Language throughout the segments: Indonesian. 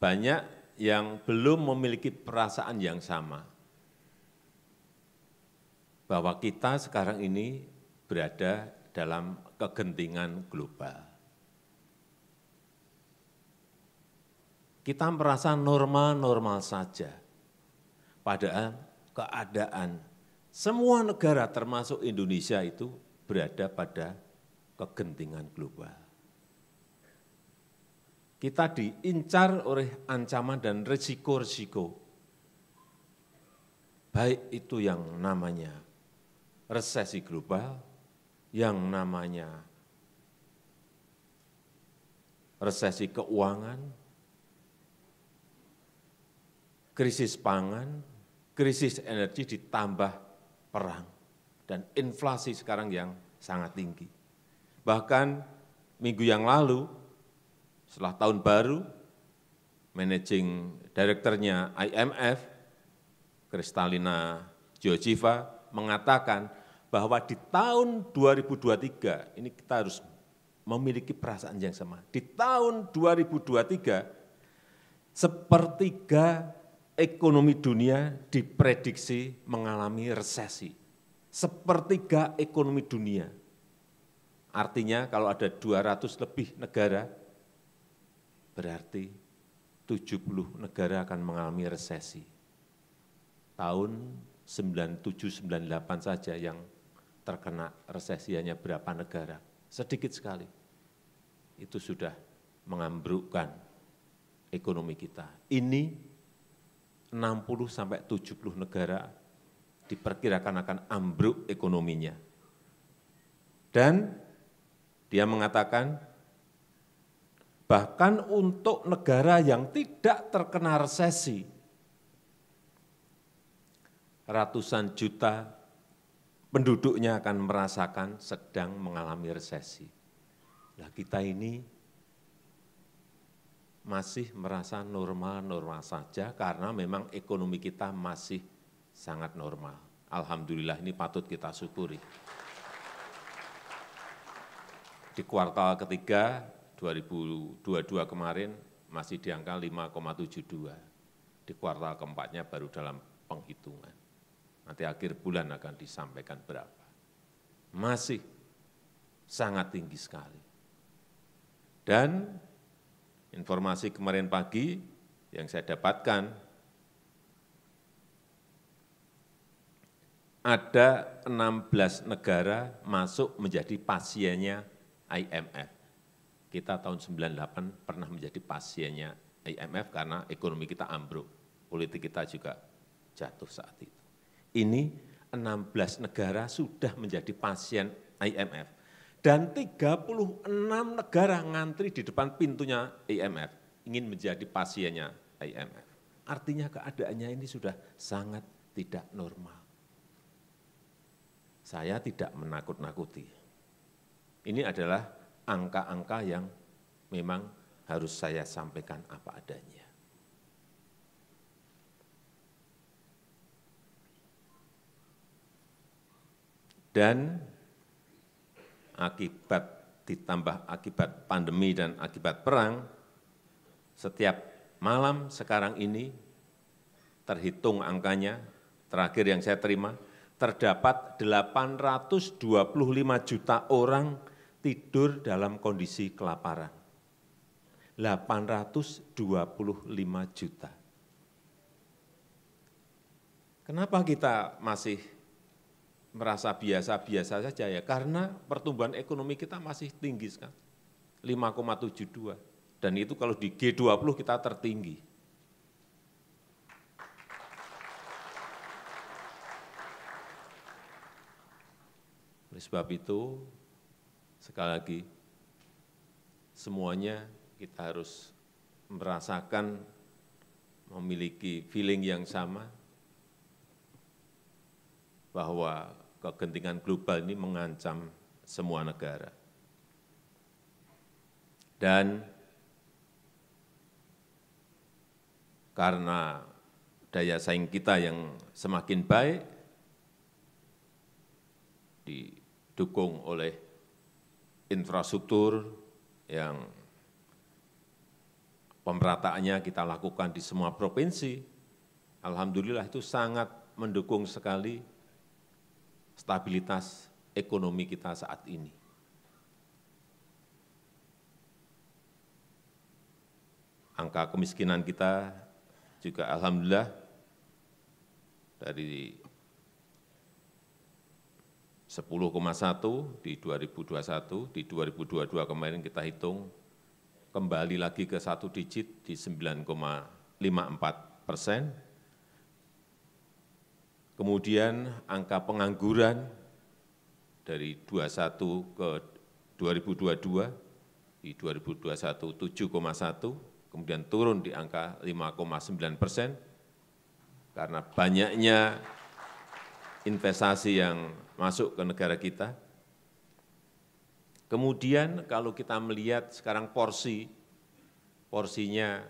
banyak yang belum memiliki perasaan yang sama, bahwa kita sekarang ini berada dalam kegentingan global. Kita merasa normal-normal saja, padahal keadaan semua negara termasuk Indonesia itu berada pada kegentingan global. Kita diincar oleh ancaman dan risiko-risiko, baik itu yang namanya resesi global, yang namanya resesi keuangan, krisis pangan, krisis energi ditambah perang, dan inflasi sekarang yang sangat tinggi. Bahkan minggu yang lalu, setelah tahun baru, managing director-nya IMF, Kristalina Georgieva, mengatakan bahwa di tahun 2023, ini kita harus memiliki perasaan yang sama. Di tahun 2023, sepertiga ekonomi dunia diprediksi mengalami resesi. Sepertiga ekonomi dunia. Artinya kalau ada 200 lebih negara, berarti 70 negara akan mengalami resesi. Tahun 97-98 saja yang terkena resesi hanya berapa negara, sedikit sekali. Itu sudah mengambrukkan ekonomi kita. Ini 60-70 negara diperkirakan akan ambruk ekonominya. Dan dia mengatakan, bahkan untuk negara yang tidak terkena resesi, ratusan juta penduduknya akan merasakan sedang mengalami resesi. Nah, kita ini masih merasa normal-normal saja karena memang ekonomi kita masih sangat normal. Alhamdulillah, ini patut kita syukuri. Di kuartal ketiga 2022 kemarin masih di angka 5,72. Di kuartal keempatnya baru dalam penghitungan. Nanti akhir bulan akan disampaikan berapa. Masih sangat tinggi sekali. Dan informasi kemarin pagi yang saya dapatkan, ada 16 negara masuk menjadi pasiennya IMF. Kita tahun 98 pernah menjadi pasiennya IMF karena ekonomi kita ambruk, politik kita juga jatuh saat itu. Ini 16 negara sudah menjadi pasien IMF. Dan 36 negara ngantri di depan pintunya IMF, ingin menjadi pasiennya IMF. Artinya keadaannya ini sudah sangat tidak normal. Saya tidak menakut-nakuti. Ini adalah angka-angka yang memang harus saya sampaikan apa adanya. Dan ditambah akibat pandemi dan akibat perang, setiap malam sekarang ini terhitung angkanya, terakhir yang saya terima, terdapat 825 juta orang tidur dalam kondisi kelaparan. 825 juta. Kenapa kita masih merasa biasa-biasa saja ya? Karena pertumbuhan ekonomi kita masih tinggi sekali, 5,72. Dan itu kalau di G20 kita tertinggi. Oleh sebab itu, sekali lagi, semuanya kita harus merasakan, memiliki feeling yang sama, bahwa kegentingan global ini mengancam semua negara. Dan karena daya saing kita yang semakin baik, didukung oleh infrastruktur yang pemerataannya kita lakukan di semua provinsi. Alhamdulillah itu sangat mendukung sekali stabilitas ekonomi kita saat ini. Angka kemiskinan kita juga alhamdulillah dari 10,1 di 2021, di 2022 kemarin kita hitung kembali lagi ke 1 digit di 9,54%. Kemudian angka pengangguran dari 21 ke 2022, di 2021 7,1, kemudian turun di angka 5,9%, karena banyaknya investasi yang masuk ke negara kita. Kemudian kalau kita melihat sekarang porsinya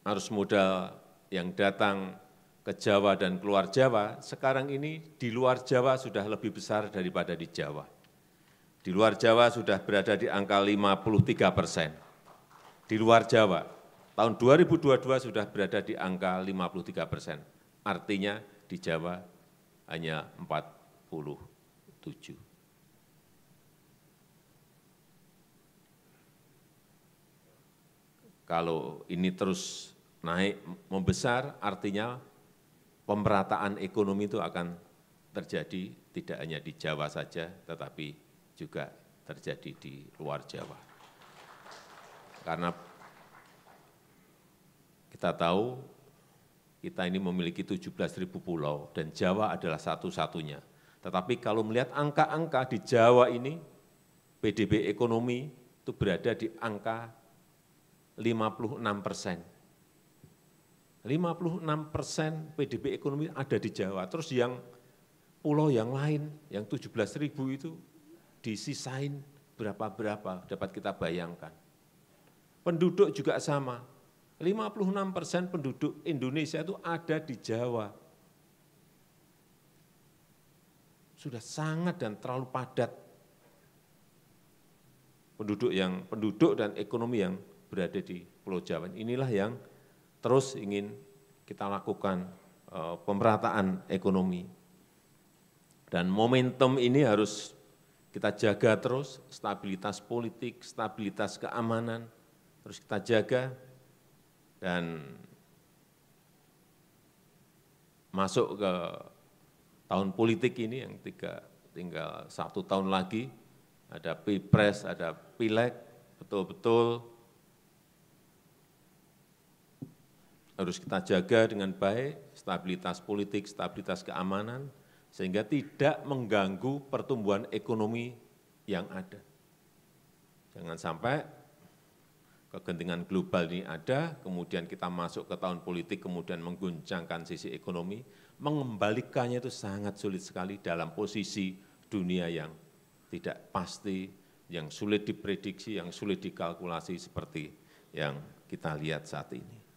arus modal yang datang ke Jawa dan keluar Jawa, sekarang ini di luar Jawa sudah lebih besar daripada di Jawa. Di luar Jawa sudah berada di angka 53%. Di luar Jawa, tahun 2022 sudah berada di angka 53%. Artinya di Jawa hanya 47. Kalau ini terus naik membesar, artinya pemerataan ekonomi itu akan terjadi tidak hanya di Jawa saja, tetapi juga terjadi di luar Jawa. Karena kita tahu kita ini memiliki 17.000 pulau dan Jawa adalah satu-satunya. Tetapi kalau melihat angka-angka di Jawa ini, PDB ekonomi itu berada di angka 56%. 56% PDB ekonomi ada di Jawa. Terus yang pulau yang lain, yang 17.000 itu disisain berapa-berapa, dapat kita bayangkan. Penduduk juga sama, 56% penduduk Indonesia itu ada di Jawa. Sudah sangat dan terlalu padat penduduk dan ekonomi yang berada di Pulau Jawa. Inilah yang terus ingin kita lakukan pemerataan ekonomi. Dan momentum ini harus kita jaga terus, stabilitas politik, stabilitas keamanan, harus kita jaga. Dan masuk ke tahun politik ini yang tinggal 1 tahun lagi, ada Pilpres, ada Pileg, betul-betul harus kita jaga dengan baik, stabilitas politik, stabilitas keamanan, sehingga tidak mengganggu pertumbuhan ekonomi yang ada. Jangan sampai kegentingan global ini ada, kemudian kita masuk ke tahun politik, kemudian mengguncangkan sisi ekonomi, mengembalikannya itu sangat sulit sekali dalam posisi dunia yang tidak pasti, yang sulit diprediksi, yang sulit dikalkulasi seperti yang kita lihat saat ini.